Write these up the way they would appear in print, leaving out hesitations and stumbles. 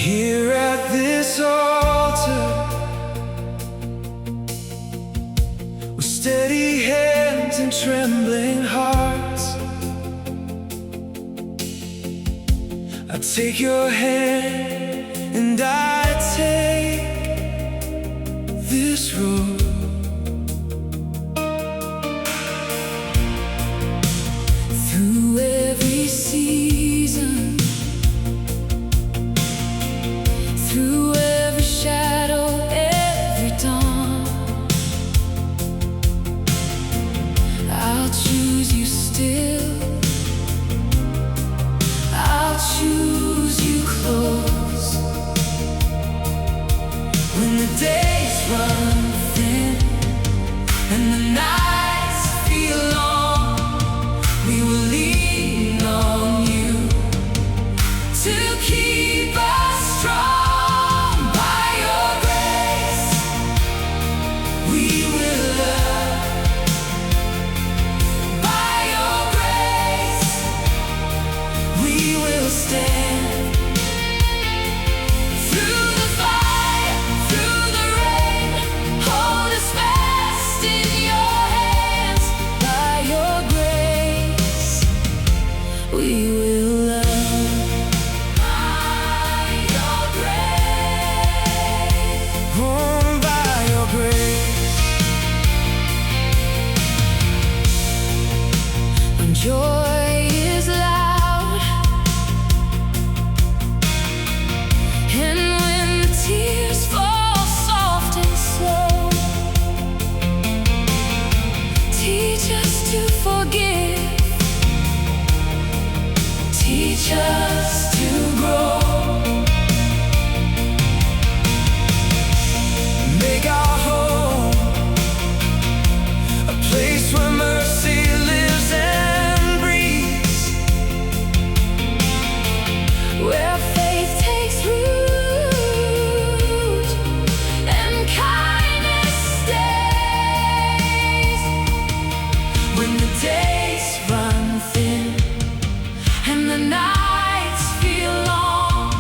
Here at this altar, with steady hands and trembling hearts, I take your hand and I take this road. Through every season, through every shadow, every dawn, I'll choose you still. I'll choose you close. When the days run thin and the nights feel long, we will lean on you to keep us strong. By your grace, we will love. By your grace, we will stand. Through the fire, through the rain, hold us fast in your hands. By your grace, we will love. By your grace, oh, by your grace. When joy is loud and when the tears fall soft and slow, teach us to forgive, teach us to grow. Make our home a place where mercy lives and breathes, where faith takes root and kindness stays. When the days run thin and the nights feel long,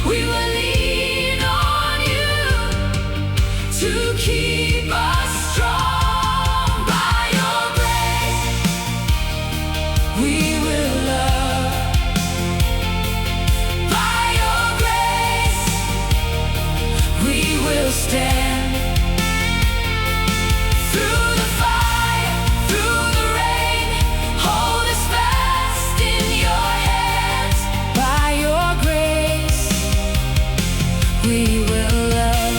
we will lean on you to keep us strong. By your grace, we will love. By your grace, we will stand. Through the fire, through the rain, hold us fast in your hands. By your grace, we will love.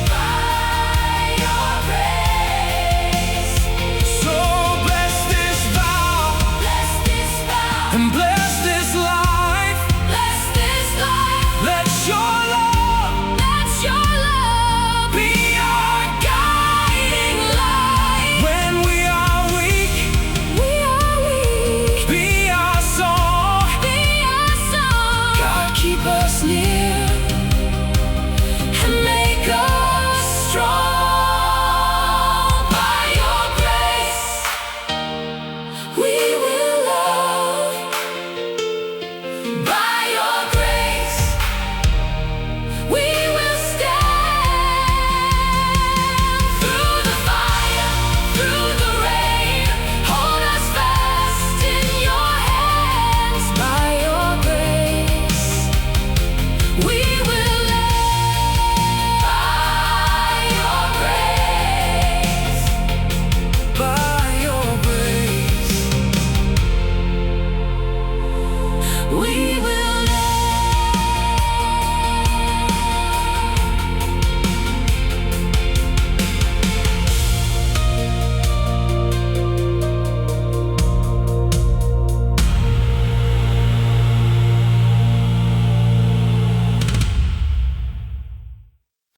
By your grace. So bless this vow, and bless this life. Let your love be our guiding light. When we are weak, be our song. God, keep us near.